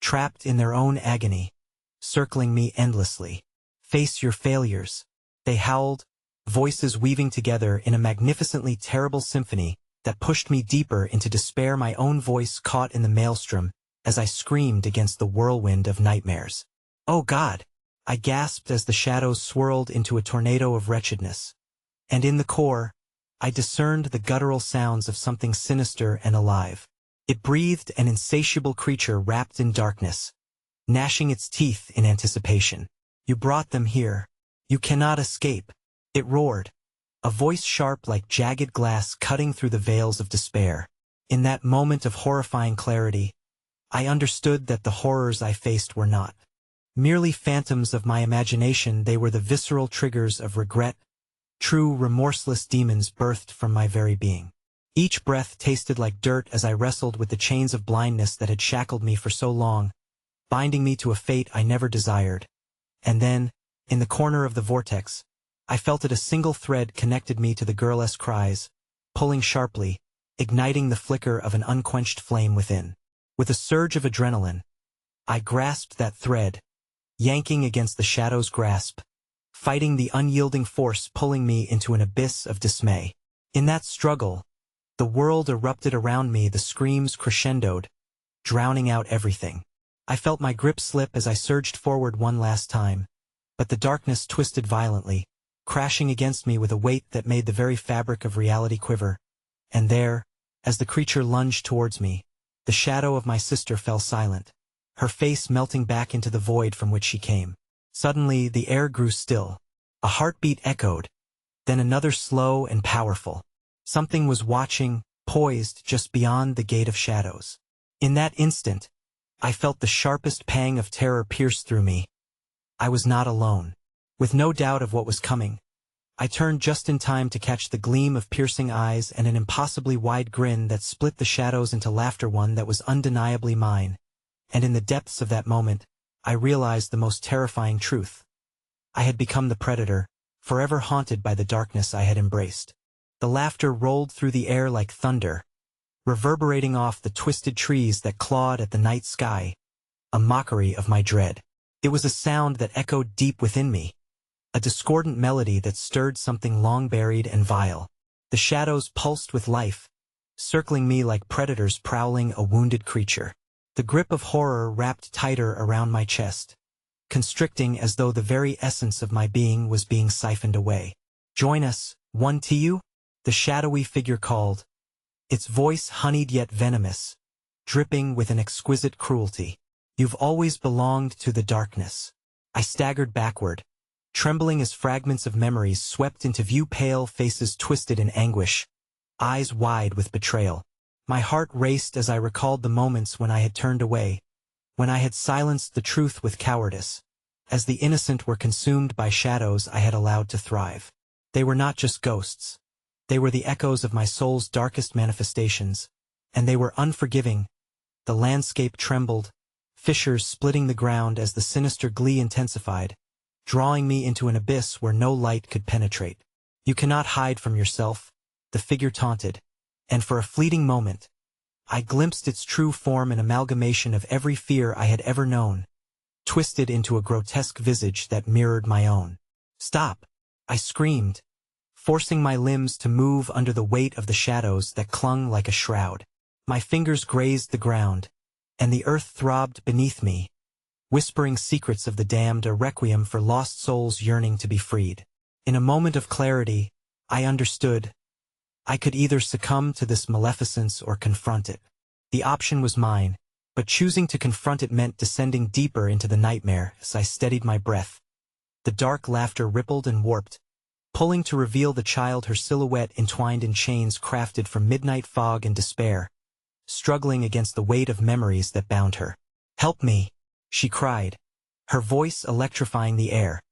trapped in their own agony, circling me endlessly. "Face your failures," they howled, voices weaving together in a magnificently terrible symphony that pushed me deeper into despair, my own voice caught in the maelstrom as I screamed against the whirlwind of nightmares. "Oh God!" I gasped as the shadows swirled into a tornado of wretchedness. And in the core, I discerned the guttural sounds of something sinister and alive. It breathed, an insatiable creature wrapped in darkness, gnashing its teeth in anticipation. "You brought them here," You cannot escape. It roared, a voice sharp like jagged glass cutting through the veils of despair. In that moment of horrifying clarity, I understood that the horrors I faced were not merely phantoms of my imagination. They were the visceral triggers of regret, true remorseless demons birthed from my very being. Each breath tasted like dirt as I wrestled with the chains of blindness that had shackled me for so long, binding me to a fate I never desired. And then, in the corner of the vortex, I felt that a single thread connected me to the girl's cries, pulling sharply, igniting the flicker of an unquenched flame within. With a surge of adrenaline, I grasped that thread, yanking against the shadow's grasp, fighting the unyielding force pulling me into an abyss of dismay. In that struggle, the world erupted around me, the screams crescendoed, drowning out everything. I felt my grip slip as I surged forward one last time, but the darkness twisted violently, crashing against me with a weight that made the very fabric of reality quiver. And there, as the creature lunged towards me, the shadow of my sister fell silent, her face melting back into the void from which she came. Suddenly, the air grew still. A heartbeat echoed, then another slow and powerful. Something was watching, poised just beyond the gate of shadows. In that instant, I felt the sharpest pang of terror pierce through me. I was not alone. With no doubt of what was coming, I turned just in time to catch the gleam of piercing eyes and an impossibly wide grin that split the shadows into laughter, one that was undeniably mine. And in the depths of that moment, I realized the most terrifying truth. I had become the predator, forever haunted by the darkness I had embraced. The laughter rolled through the air like thunder, reverberating off the twisted trees that clawed at the night sky, a mockery of my dread. It was a sound that echoed deep within me, a discordant melody that stirred something long buried and vile. The shadows pulsed with life, circling me like predators prowling a wounded creature. The grip of horror wrapped tighter around my chest, constricting as though the very essence of my being was being siphoned away. "Join us, one to you?" the shadowy figure called, its voice honeyed yet venomous, dripping with an exquisite cruelty. "You've always belonged to the darkness." I staggered backward, trembling as fragments of memories swept into view, pale faces twisted in anguish, eyes wide with betrayal. My heart raced as I recalled the moments when I had turned away, when I had silenced the truth with cowardice, as the innocent were consumed by shadows I had allowed to thrive. They were not just ghosts. They were the echoes of my soul's darkest manifestations, and they were unforgiving. The landscape trembled, fissures splitting the ground as the sinister glee intensified, drawing me into an abyss where no light could penetrate. "You cannot hide from yourself," the figure taunted, and for a fleeting moment, I glimpsed its true form, an amalgamation of every fear I had ever known, twisted into a grotesque visage that mirrored my own. "Stop!" I screamed, forcing my limbs to move under the weight of the shadows that clung like a shroud. My fingers grazed the ground, and the earth throbbed beneath me, whispering secrets of the damned, a requiem for lost souls yearning to be freed. In a moment of clarity, I understood. I could either succumb to this maleficence or confront it. The option was mine, but choosing to confront it meant descending deeper into the nightmare. As I steadied my breath, the dark laughter rippled and warped, pulling to reveal the child, her silhouette entwined in chains crafted from midnight fog and despair, struggling against the weight of memories that bound her. "Help me!" she cried, her voice electrifying the air,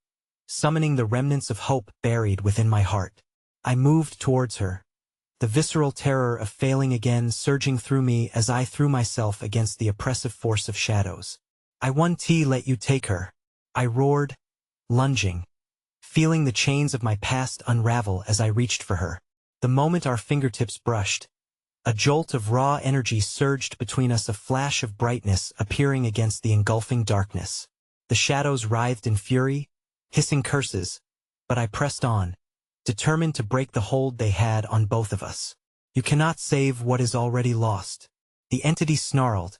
summoning the remnants of hope buried within my heart. I moved towards her, the visceral terror of failing again surging through me as I threw myself against the oppressive force of shadows. "I won't let you take her," I roared, lunging, feeling the chains of my past unravel as I reached for her. The moment our fingertips brushed, a jolt of raw energy surged between us, a flash of brightness appearing against the engulfing darkness. The shadows writhed in fury, hissing curses, but I pressed on, determined to break the hold they had on both of us. "You cannot save what is already lost," the entity snarled,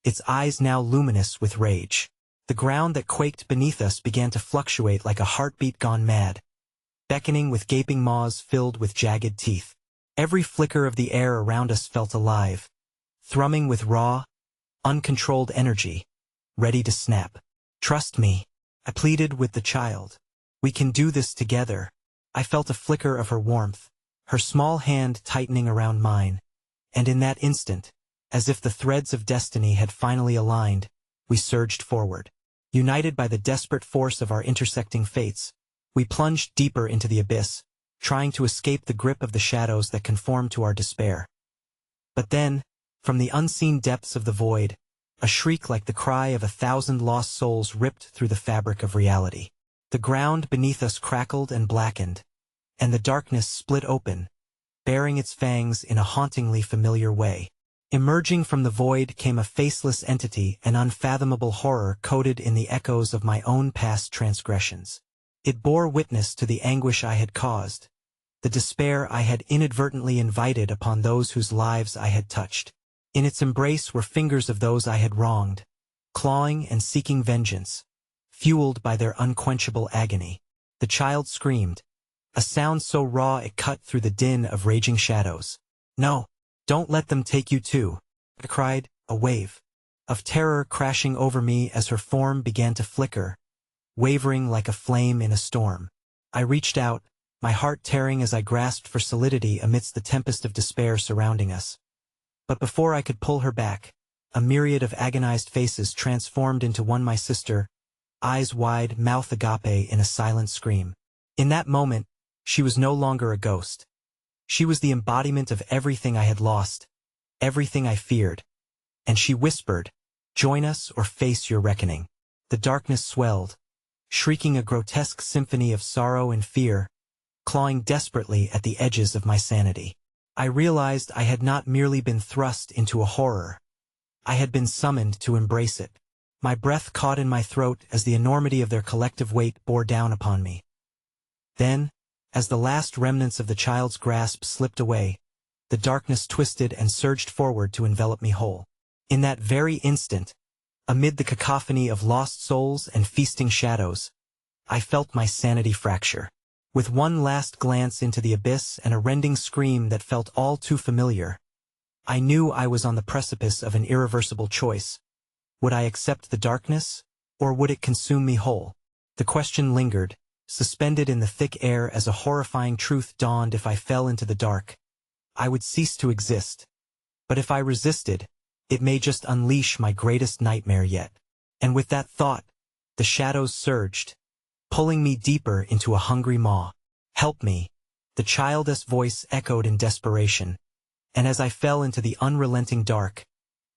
its eyes now luminous with rage. The ground that quaked beneath us began to fluctuate like a heartbeat gone mad, beckoning with gaping maws filled with jagged teeth. Every flicker of the air around us felt alive, thrumming with raw, uncontrolled energy, ready to snap. "Trust me," I pleaded with the child, We can do this together. I felt a flicker of her warmth, her small hand tightening around mine, and in that instant, as if the threads of destiny had finally aligned, we surged forward. United by the desperate force of our intersecting fates, we plunged deeper into the abyss, trying to escape the grip of the shadows that conformed to our despair. But then, from the unseen depths of the void, a shriek like the cry of 1,000 lost souls ripped through the fabric of reality. The ground beneath us crackled and blackened, and the darkness split open, baring its fangs in a hauntingly familiar way. Emerging from the void came a faceless entity, an unfathomable horror coded in the echoes of my own past transgressions. It bore witness to the anguish I had caused, the despair I had inadvertently invited upon those whose lives I had touched. In its embrace were fingers of those I had wronged, clawing and seeking vengeance, fueled by their unquenchable agony. The child screamed, a sound so raw it cut through the din of raging shadows. "No, don't let them take you too," I cried, a wave of terror crashing over me as her form began to flicker, wavering like a flame in a storm. I reached out, my heart tearing as I grasped for solidity amidst the tempest of despair surrounding us. But before I could pull her back, a myriad of agonized faces transformed into one, my sister, eyes wide, mouth agape in a silent scream. In that moment, she was no longer a ghost. She was the embodiment of everything I had lost, everything I feared. And she whispered, "Join us or face your reckoning." The darkness swelled, shrieking a grotesque symphony of sorrow and fear, clawing desperately at the edges of my sanity. I realized I had not merely been thrust into a horror. I had been summoned to embrace it. My breath caught in my throat as the enormity of their collective weight bore down upon me. Then, as the last remnants of the child's grasp slipped away, the darkness twisted and surged forward to envelop me whole. In that very instant, amid the cacophony of lost souls and feasting shadows, I felt my sanity fracture. With one last glance into the abyss and a rending scream that felt all too familiar, I knew I was on the precipice of an irreversible choice. Would I accept the darkness, or would it consume me whole? The question lingered, suspended in the thick air as a horrifying truth dawned. If I fell into the dark, I would cease to exist. But if I resisted, it may just unleash my greatest nightmare yet. And with that thought, the shadows surged, pulling me deeper into a hungry maw. "Help me," the childish voice echoed in desperation, and as I fell into the unrelenting dark,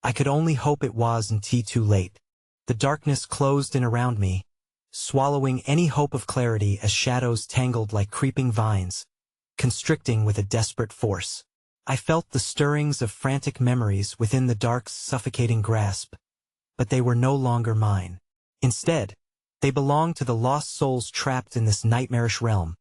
I could only hope it wasn't too late. The darkness closed in around me, swallowing any hope of clarity as shadows tangled like creeping vines, constricting with a desperate force. I felt the stirrings of frantic memories within the dark's suffocating grasp, but they were no longer mine. Instead, they belonged to the lost souls trapped in this nightmarish realm,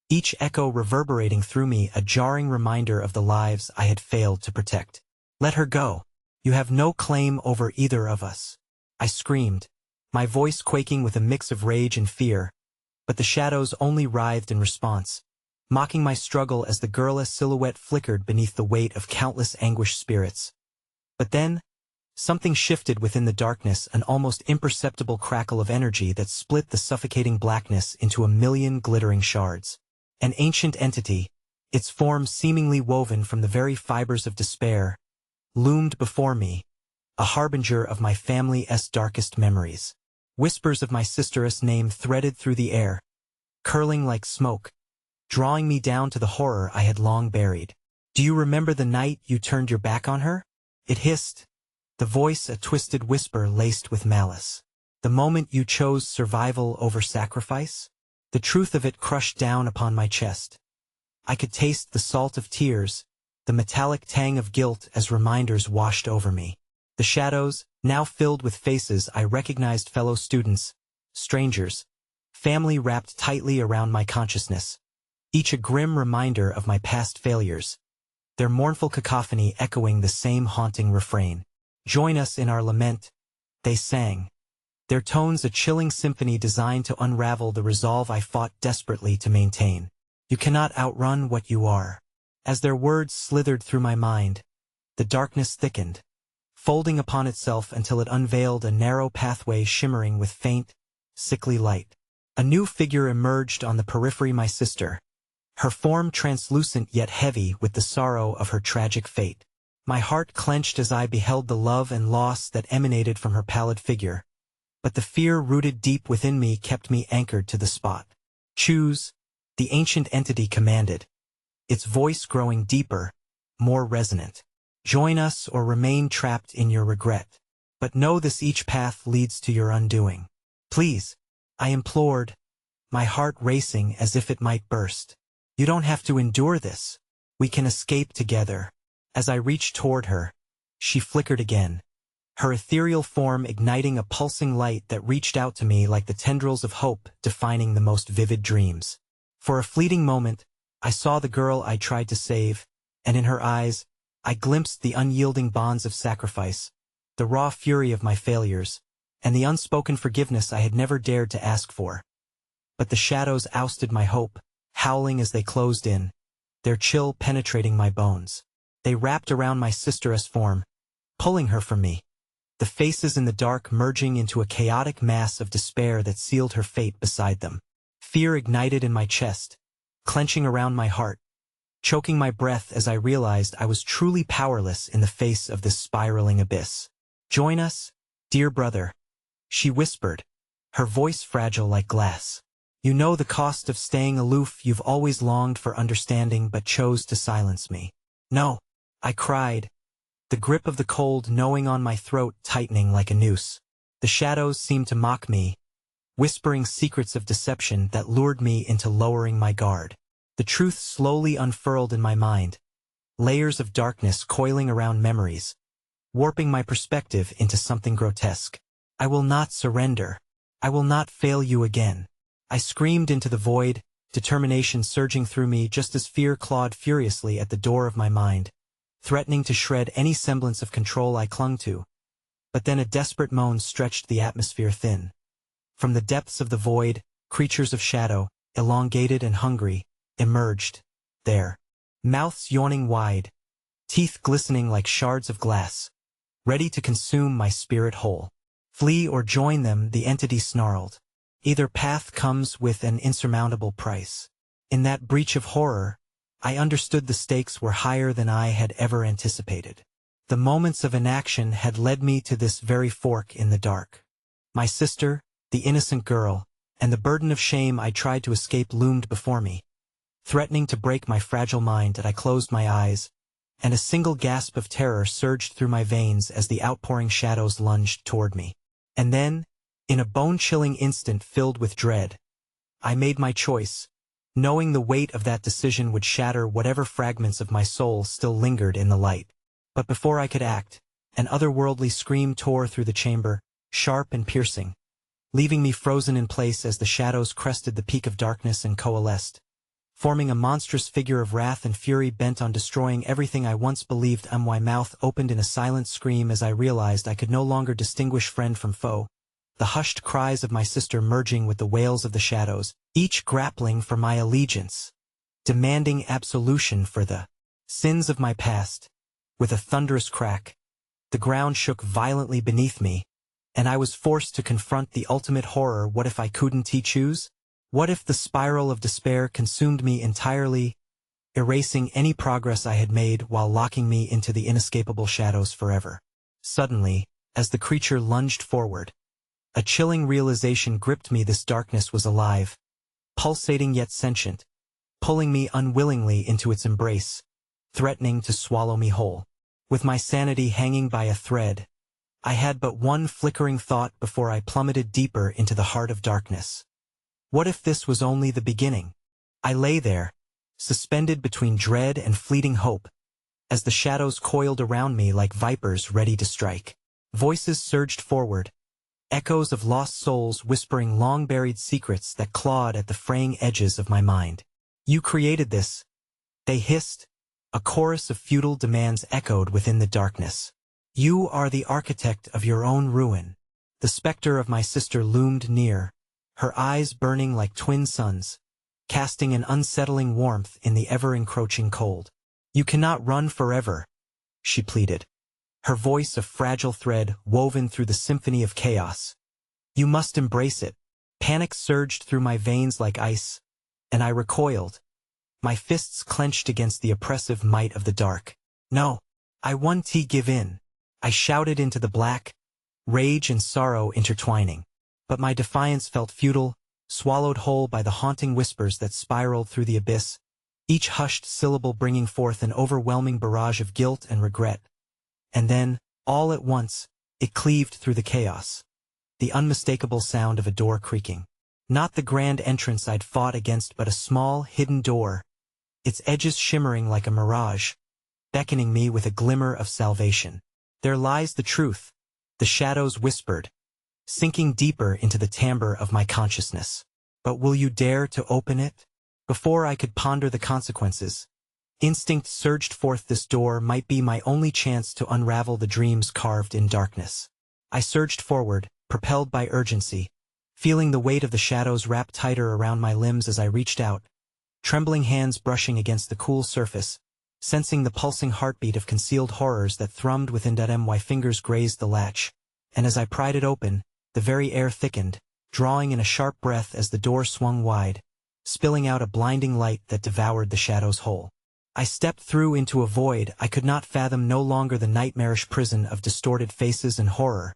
each echo reverberating through me a jarring reminder of the lives I had failed to protect. "Let her go. You have no claim over either of us," I screamed, my voice quaking with a mix of rage and fear, but the shadows only writhed in response, mocking my struggle as the girlish silhouette flickered beneath the weight of countless anguished spirits. But then, something shifted within the darkness, an almost imperceptible crackle of energy that split the suffocating blackness into a million glittering shards. An ancient entity, its form seemingly woven from the very fibers of despair, loomed before me, a harbinger of my family's darkest memories. Whispers of my sister's name threaded through the air, curling like smoke, drawing me down to the horror I had long buried. "Do you remember the night you turned your back on her?" It hissed, the voice a twisted whisper laced with malice. "The moment you chose survival over sacrifice?" The truth of it crushed down upon my chest. I could taste the salt of tears, the metallic tang of guilt as reminders washed over me. The shadows, now filled with faces I recognized, fellow students, strangers, family, wrapped tightly around my consciousness, each a grim reminder of my past failures, their mournful cacophony echoing the same haunting refrain. "Join us in our lament," they sang, their tones a chilling symphony designed to unravel the resolve I fought desperately to maintain. "You cannot outrun what you are." As their words slithered through my mind, the darkness thickened, folding upon itself until it unveiled a narrow pathway shimmering with faint, sickly light. A new figure emerged on the periphery, my sister, her form translucent yet heavy with the sorrow of her tragic fate. My heart clenched as I beheld the love and loss that emanated from her pallid figure, but the fear rooted deep within me kept me anchored to the spot. Choose, the ancient entity commanded, its voice growing deeper, more resonant. Join us or remain trapped in your regret. But know this: each path leads to your undoing. Please, I implored, my heart racing as if it might burst. You don't have to endure this. We can escape together. As I reached toward her, she flickered again, her ethereal form igniting a pulsing light that reached out to me like the tendrils of hope defining the most vivid dreams. For a fleeting moment, I saw the girl I tried to save, and in her eyes, I glimpsed the unyielding bonds of sacrifice, the raw fury of my failures, and the unspoken forgiveness I had never dared to ask for. But the shadows ousted my hope, howling as they closed in, their chill penetrating my bones. They wrapped around my sister's form, pulling her from me, the faces in the dark merging into a chaotic mass of despair that sealed her fate beside them. Fear ignited in my chest, clenching around my heart, choking my breath as I realized I was truly powerless in the face of this spiraling abyss. Join us, dear brother, she whispered, her voice fragile like glass. You know the cost of staying aloof. You've always longed for understanding but chose to silence me. No, I cried, the grip of the cold knowing on my throat tightening like a noose. The shadows seemed to mock me, whispering secrets of deception that lured me into lowering my guard. The truth slowly unfurled in my mind, layers of darkness coiling around memories, warping my perspective into something grotesque. I will not surrender. I will not fail you again. I screamed into the void, determination surging through me just as fear clawed furiously at the door of my mind, threatening to shred any semblance of control I clung to. But then a desperate moan stretched the atmosphere thin. From the depths of the void, creatures of shadow, elongated and hungry, emerged, there, mouths yawning wide, teeth glistening like shards of glass, ready to consume my spirit whole. Flee or join them, the entity snarled. Either path comes with an insurmountable price. In that breach of horror, I understood the stakes were higher than I had ever anticipated. The moments of inaction had led me to this very fork in the dark. My sister, the innocent girl, and the burden of shame I tried to escape loomed before me, threatening to break my fragile mind. I closed my eyes, and a single gasp of terror surged through my veins as the outpouring shadows lunged toward me. And then, in a bone-chilling instant filled with dread, I made my choice, knowing the weight of that decision would shatter whatever fragments of my soul still lingered in the light. But before I could act, an otherworldly scream tore through the chamber, sharp and piercing, leaving me frozen in place as the shadows crested the peak of darkness and coalesced, forming a monstrous figure of wrath and fury bent on destroying everything I once believed. My mouth opened in a silent scream as I realized I could no longer distinguish friend from foe, the hushed cries of my sister merging with the wails of the shadows, each grappling for my allegiance, demanding absolution for the sins of my past. With a thunderous crack, the ground shook violently beneath me, and I was forced to confront the ultimate horror. What if I couldn't choose? What if the spiral of despair consumed me entirely, erasing any progress I had made while locking me into the inescapable shadows forever? Suddenly, as the creature lunged forward, a chilling realization gripped me. This darkness was alive, pulsating yet sentient, pulling me unwillingly into its embrace, threatening to swallow me whole. With my sanity hanging by a thread, I had but one flickering thought before I plummeted deeper into the heart of darkness. What if this was only the beginning? I lay there, suspended between dread and fleeting hope, as the shadows coiled around me like vipers ready to strike. Voices surged forward, echoes of lost souls whispering long-buried secrets that clawed at the fraying edges of my mind. You created this, they hissed. A chorus of futile demands echoed within the darkness. You are the architect of your own ruin. The specter of my sister loomed near, her eyes burning like twin suns, casting an unsettling warmth in the ever-encroaching cold. You cannot run forever, she pleaded, her voice a fragile thread woven through the symphony of chaos. You must embrace it, Panic surged through my veins like ice, and I recoiled, my fists clenched against the oppressive might of the dark. No, I won't give in. I shouted into the black, rage and sorrow intertwining. But my defiance felt futile, swallowed whole by the haunting whispers that spiraled through the abyss, each hushed syllable bringing forth an overwhelming barrage of guilt and regret. And then, all at once, it cleaved through the chaos. The unmistakable sound of a door creaking. Not the grand entrance I'd fought against, but a small, hidden door, its edges shimmering like a mirage, beckoning me with a glimmer of salvation. There lies the truth, the shadows whispered, sinking deeper into the timbre of my consciousness. But will you dare to open it? Before I could ponder the consequences, instinct surged forth. This door might be my only chance to unravel the dreams carved in darkness. I surged forward, propelled by urgency, feeling the weight of the shadows wrap tighter around my limbs as I reached out, trembling hands brushing against the cool surface, sensing the pulsing heartbeat of concealed horrors that thrummed within. My fingers grazed the latch, and as I pried it open, the very air thickened, drawing in a sharp breath as the door swung wide, spilling out a blinding light that devoured the shadows whole. I stepped through into a void I could not fathom, no longer the nightmarish prison of distorted faces and horror,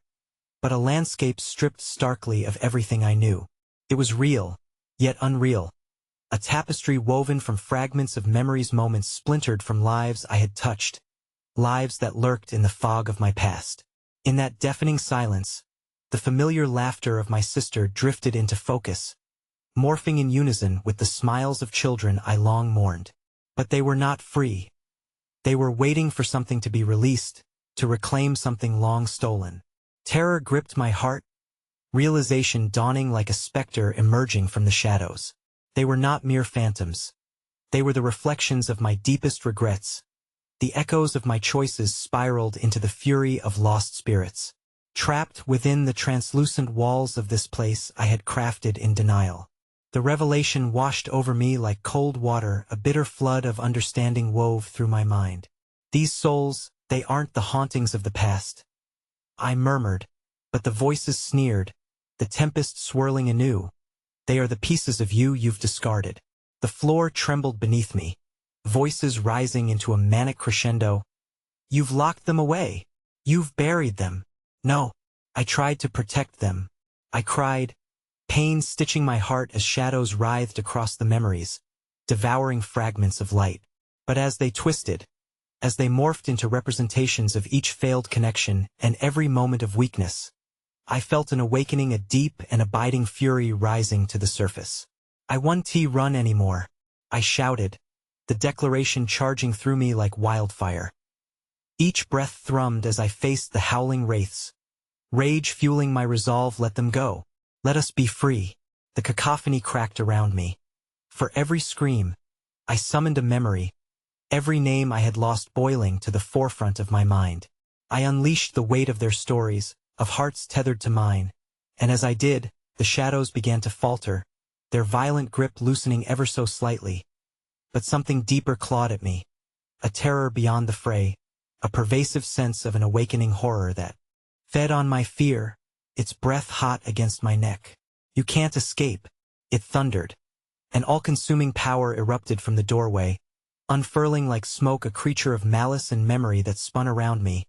but a landscape stripped starkly of everything I knew. It was real, yet unreal. A tapestry woven from fragments of memories, moments splintered from lives I had touched, lives that lurked in the fog of my past. In that deafening silence, the familiar laughter of my sister drifted into focus, morphing in unison with the smiles of children I long mourned. But they were not free. They were waiting for something to be released, to reclaim something long stolen. Terror gripped my heart, realization dawning like a specter emerging from the shadows. They were not mere phantoms. They were the reflections of my deepest regrets. The echoes of my choices spiraled into the fury of lost spirits. Trapped within the translucent walls of this place I had crafted in denial. The revelation washed over me like cold water, a bitter flood of understanding wove through my mind. These souls, they aren't the hauntings of the past, I murmured, but the voices sneered, the tempest swirling anew. They are the pieces of you you've discarded. The floor trembled beneath me, voices rising into a manic crescendo. You've locked them away. You've buried them. No, I tried to protect them. I cried, pain stitching my heart as shadows writhed across the memories, devouring fragments of light. But as they twisted, as they morphed into representations of each failed connection and every moment of weakness, I felt an awakening, a deep and abiding fury rising to the surface. I won't run anymore, I shouted, the declaration charging through me like wildfire. Each breath thrummed as I faced the howling wraiths, rage fueling my resolve. Let them go. Let us be free. The cacophony cracked around me. For every scream, I summoned a memory, every name I had lost boiling to the forefront of my mind. I unleashed the weight of their stories, of hearts tethered to mine, and as I did, the shadows began to falter, their violent grip loosening ever so slightly. But something deeper clawed at me, a terror beyond the fray, a pervasive sense of an awakening horror that fed on my fear, its breath hot against my neck. You can't escape, it thundered. An all-consuming power erupted from the doorway, unfurling like smoke, a creature of malice and memory that spun around me,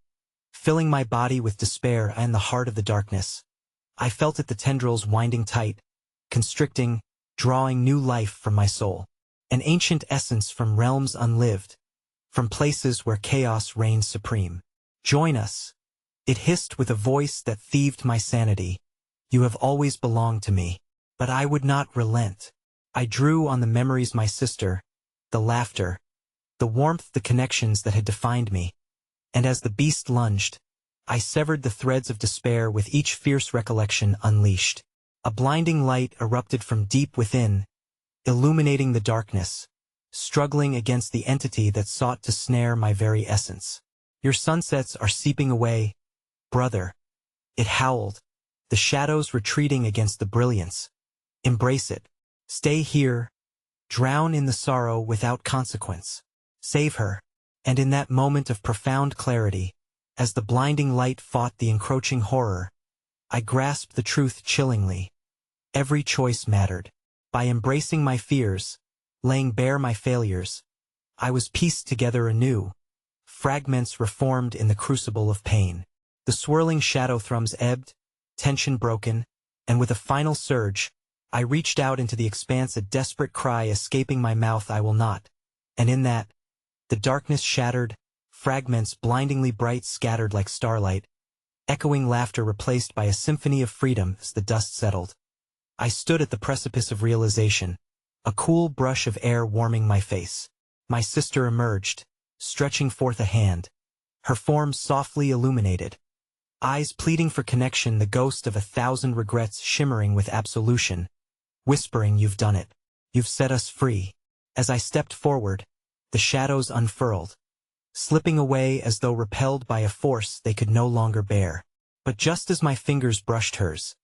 filling my body with despair and the heart of the darkness. I felt it, the tendrils winding tight, constricting, drawing new life from my soul. An ancient essence from realms unlived, from places where chaos reigned supreme. Join us, it hissed with a voice that thieved my sanity. You have always belonged to me. But I would not relent. I drew on the memories, my sister, the laughter, the warmth, the connections that had defined me. And as the beast lunged, I severed the threads of despair with each fierce recollection unleashed. A blinding light erupted from deep within, illuminating the darkness, struggling against the entity that sought to snare my very essence. Your sunsets are seeping away, brother. It howled, the shadows retreating against the brilliance. Embrace it. Stay here. Drown in the sorrow without consequence. Save her. And in that moment of profound clarity, as the blinding light fought the encroaching horror, I grasped the truth chillingly. Every choice mattered. By embracing my fears, laying bare my failures, I was pieced together anew, fragments reformed in the crucible of pain. The swirling shadow thrums ebbed, tension broken, and with a final surge, I reached out into the expanse, a desperate cry escaping my mouth, I will not. And in that, the darkness shattered, fragments blindingly bright scattered like starlight, echoing laughter replaced by a symphony of freedom as the dust settled. I stood at the precipice of realization, a cool brush of air warming my face. My sister emerged, stretching forth a hand, her form softly illuminated, eyes pleading for connection, the ghost of 1,000 regrets shimmering with absolution, whispering, "You've done it. You've set us free." As I stepped forward, the shadows unfurled, slipping away as though repelled by a force they could no longer bear. But just as my fingers brushed hers,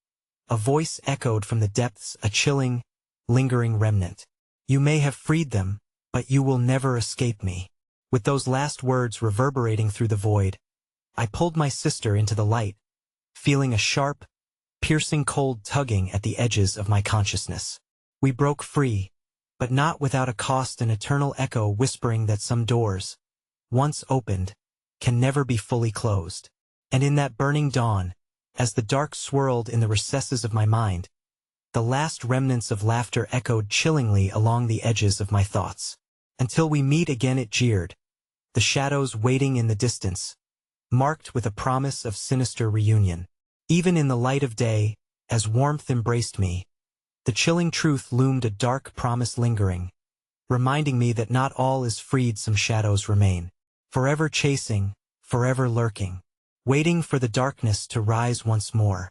a voice echoed from the depths, a chilling, lingering remnant. "You may have freed them, but you will never escape me." With those last words reverberating through the void, I pulled my sister into the light, feeling a sharp, piercing cold tugging at the edges of my consciousness. We broke free, but not without a cost, an eternal echo whispering that some doors, once opened, can never be fully closed. And in that burning dawn, as the dark swirled in the recesses of my mind, the last remnants of laughter echoed chillingly along the edges of my thoughts. "Until we meet again," it jeered, the shadows waiting in the distance, marked with a promise of sinister reunion. Even in the light of day, as warmth embraced me, the chilling truth loomed, a dark promise lingering, reminding me that not all is freed, some shadows remain, forever chasing, forever lurking, waiting for the darkness to rise once more.